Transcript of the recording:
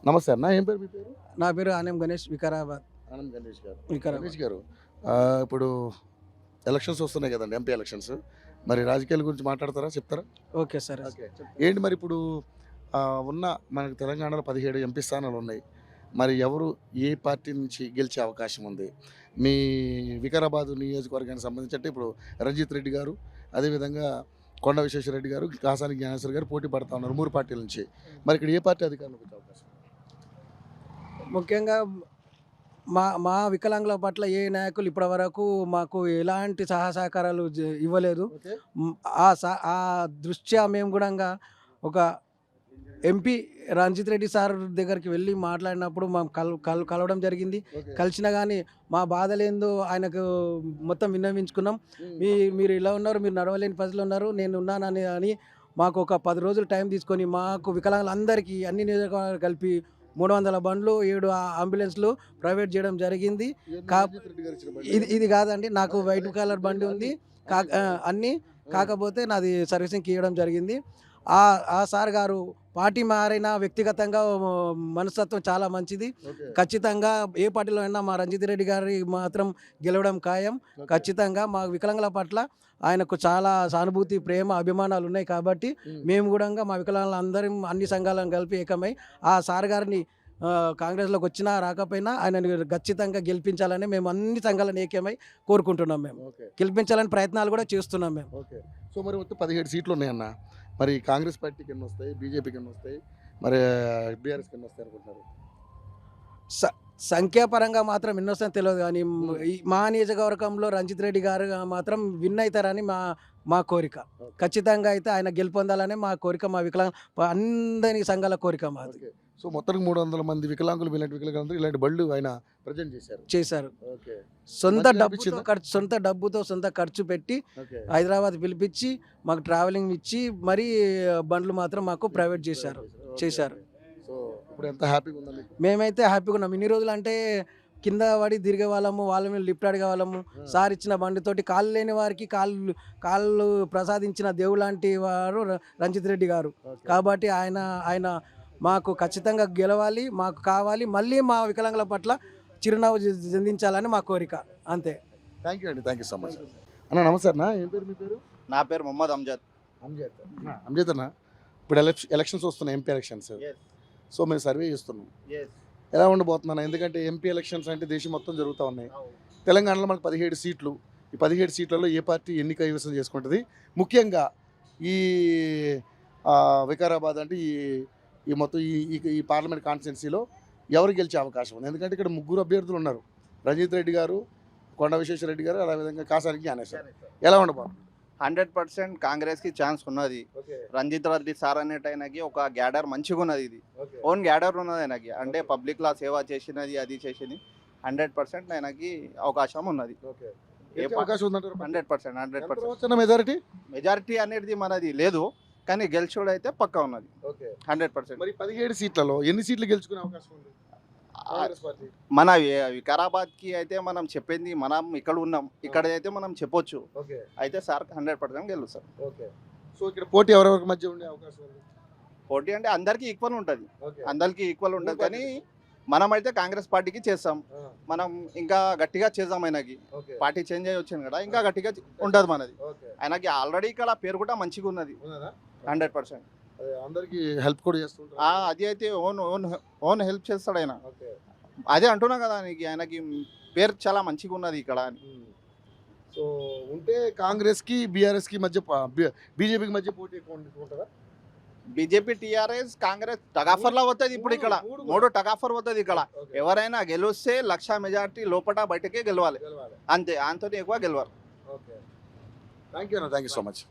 నమస్తే అన్న, ఏం పేరు మీ పేరు? నా పేరు ఆనం గణేష్, వికారాబాద్. ఆనంద్ గణేష్ గారు. వికారాబాద్. గణేష్ గారు, ఇప్పుడు ఎలక్షన్స్ వస్తున్నాయి కదండి, ఎంపీ ఎలక్షన్స్. మరి రాజకీయాల గురించి మాట్లాడతారా, చెప్తారా? Okay sir. ఏంటి మరి ఇప్పుడు ఉన్న మనకు తెలంగాణలో 17 ఎంపీ స్థానాలు ఉన్నాయి. మరి ఎవరు ఏ పార్టీ నుంచి గెలిచే అవకాశం ఉంది? మీ వికారాబాద్ నియోజకవర్గానికి సంబంధించి అంటే ఇప్పుడు రంజిత్ రెడ్డి గారు, అదేవిధంగా కొండ విశ్వేశ్వరరెడ్డి గారు, కాసాని జ్ఞానేశ్వర్ గారు పోటీ పడతా ఉన్నారు 3 పార్టీల నుంచి. మరి ఇక్కడ ఏ పార్టీ అధికారంలోకి వచ్చే అవకాశం? ముఖ్యంగా మా వికలాంగుల పట్ల ఏ నాయకులు ఇప్పటివరకు మాకు ఎలాంటి సహకారాలు ఇవ్వలేదు. ఆ దృష్ట్యా మేము కూడా ఒక ఎంపీ రంజిత్ రెడ్డి సార్ దగ్గరికి వెళ్ళి మాట్లాడినప్పుడు మేము కలవడం జరిగింది. కలిసినా కానీ మా బాధలేందో ఆయనకు మొత్తం విన్నవించుకున్నాం. మీరు ఇలా ఉన్నారు, మీరు నడవలేని పరిస్థితిలో ఉన్నారు, నేను ఉన్నానని అని మాకు ఒక 10 రోజులు టైం తీసుకొని మాకు వికలాంగులందరికీ అన్ని నియోజకవర్గాలు కలిపి 300 బండ్లు, 7 అంబులెన్స్లు ప్రైవేట్ చేయడం జరిగింది. ఇది కాదండి, నాకు వైట్ కలర్ బండి ఉంది అన్నీ, కాకపోతే నాది సర్వీసింగ్కి ఇవ్వడం జరిగింది. ఆ సార్ గారు పార్టీ మారిన వ్యక్తిగతంగా మనస్తత్వం చాలా మంచిది. ఖచ్చితంగా ఏ పార్టీలో అయినా మా రంజిత్ రెడ్డి గారి మాత్రం గెలవడం ఖాయం. ఖచ్చితంగా మా వికలాంగుల పట్ల ఆయనకు చాలా సానుభూతి, ప్రేమ, అభిమానాలు ఉన్నాయి. కాబట్టి మేము కూడా మా వికలాంగులందరం అన్ని సంఘాలను కలిపి ఏకమై ఆ సార్ గారిని కాంగ్రెస్లోకి వచ్చినా రాకపోయినా ఆయనని ఖచ్చితంగా గెలిపించాలని మేము అన్ని సంఘాలను ఏకమై కోరుకుంటున్నాం. మేము గెలిపించాలని ప్రయత్నాలు కూడా చేస్తున్నాం మేము. సో మరి మొత్తం 17 సీట్లు ఉన్నాయన్న. మరి కాంగ్రెస్ పార్టీకి ఎన్ని వస్తాయి, బీజేపీకి ఎన్ని వస్తాయి, మరి బీఆర్ఎస్కి ఎన్ని వస్తాయి అనుకుంటున్నారు? సంఖ్యాపరంగా మాత్రం ఎన్ని వస్తాయని తెలియదు, కానీ మా నియోజకవర్గంలో రంజిత్ రెడ్డి గారు మాత్రం విన్ అవుతారని మా కోరిక. ఖచ్చితంగా అయితే ఆయన గెలుపొందాలని మా కోరిక, మా అందరి సంఘాల కోరిక మాది. సో మొత్తానికి 300 మంది వికలాంగులు, వికలాంగులు ఇలాంటి బళ్ళు ఆయన ప్రజెంట్ చేశారు. సొంత డబ్బుతో సొంత ఖర్చు పెట్టి హైదరాబాద్ పిలిపించి మాకు ట్రావెలింగ్ ఇచ్చి మరీ బండ్లు మాత్రం మాకు ప్రైవేట్ చేశారు. సో ఇప్పుడు ఎంత హ్యాపీగా ఉందండి? మేమైతే హ్యాపీగా ఉన్నాం. ఇన్ని రోజులు అంటే కింద పడి తిరిగే వాళ్ళము, వాళ్ళ మీద లిఫ్ట్ అడిగే వాళ్ళము. సార్ ఇచ్చిన బండితోటి కాళ్ళు లేని వారికి కాళ్ళు ప్రసాదించిన దేవుడు లాంటి వారు రంజిత్ రెడ్డి గారు. కాబట్టి ఆయన మాకు ఖచ్చితంగా గెలవాలి, మాకు కావాలి, మళ్ళీ మా వికలాంగుల పట్ల చిరునవ్వు చెందించాలని మా కోరిక. అంతే. థ్యాంక్ యూ అండి, థ్యాంక్ యూ సో మచ్ అన్న. నమస్తే అన్న, ఏం పేరు మీ పేరు? నా పేరు మొహమ్మద్ అంజద్ అన్న. ఇప్పుడు ఎలక్షన్స్ వస్తున్నాయి, ఎంపీ ఎలక్షన్స్. సో మేము సర్వే చేస్తున్నాం, ఎలా ఉండబోతున్నాను? ఎందుకంటే ఎంపీ ఎలక్షన్స్ అంటే దేశం మొత్తం జరుగుతూ ఉన్నాయి. తెలంగాణలో మనకు 17 సీట్లు. ఈ 17 సీట్లలో ఏ పార్టీ ఎన్ని కైవసం చేసుకుంటుంది? ముఖ్యంగా ఈ వికారాబాద్ అంటే ఈ మొత్తం ఈ పార్లమెంట్ కాన్స్టిట్యున్సీలో ఎవరు గెలిచే అవకాశం ఉంది? ఎందుకంటే ఇక్కడ 3 అభ్యర్థులు ఉన్నారు, రంజిత్ రెడ్డి గారు, కొండ విశ్వేశ్వరరెడ్డి గారు, అదేవిధంగా కాసాని జ్ఞానేశ్వర్. ఎలా ఉండబోతుంది? 100% కాంగ్రెస్కి ఛాన్స్ ఉన్నది. రంజిత్ రెడ్డి సార్ అనేటైనకి ఒక గ్యాడర్ మంచిగా ఉన్నది. ఇది ఓన్ గ్యాడర్ ఉన్నది ఆయనకి, అంటే పబ్లిక్లో సేవ చేసినది, అది చేసింది. 100% ఆయనకి అవకాశం ఉన్నది. 100% మెజారిటీ అనేది మనది లేదు, కానీ గెలిచోడు అయితే పక్కా ఉన్నది 100%. మరి 17 సీట్లలో ఎన్ని సీట్లు గెలుచుకునే అవకాశం ఉంది మన వికారాబాద్కి అయితే మనం చెప్పింది, మనం ఇక్కడ ఉన్నాం, ఇక్కడ అయితే మనం చెప్పొచ్చు. అయితే సార్ 100% గెలుస్తారు. సో ఇక్కడ పోటీ ఎవరెవరి మధ్య ఉండే అవకాశం ఉంది? పోటీ అంటే అందరికీ ఈక్వల్ ఉంటుంది, కానీ మనం అయితే కాంగ్రెస్ పార్టీకి చేస్తాం. మనం ఇంకా గట్టిగా చేద్దాం. ఆయనకి పార్టీ చేంజ్ అయ్యి వచ్చింది కదా, ఇంకా గట్టిగా ఉంటుంది మనది. ఆయనకి ఆల్రెడీ ఇక్కడ పేరు కూడా మంచిగా ఉన్నది 100%. అందరికి హెల్ప్ కూడా చేస్తుంటారు. అది అయితే ఓన్ హెల్ప్ చేస్తాడు ఆయన. అదే అంటున్నా కదా, ఆయనకి పేరు చాలా మంచిగా ఉన్నది ఇక్కడ అని. సో ఉంటే కాంగ్రెస్కి బీఆర్ఎస్కి మధ్య, బీజేపీకి మధ్య పోటీ ఎక్కువ ఉంటుందా? బీజేపీ, టీఆర్ఎస్, కాంగ్రెస్ టగాఫర్లా వస్తుంది. ఇప్పుడు ఇక్కడ 3 టగాఫర్ వస్తుంది. ఇక్కడ ఎవరైనా గెలిస్తే 1,00,000 మెజార్టీ లోపల బయటకే గెలవాలి, అంతే. అంతతో ఎక్కువ గెలవారు. Thank you so much.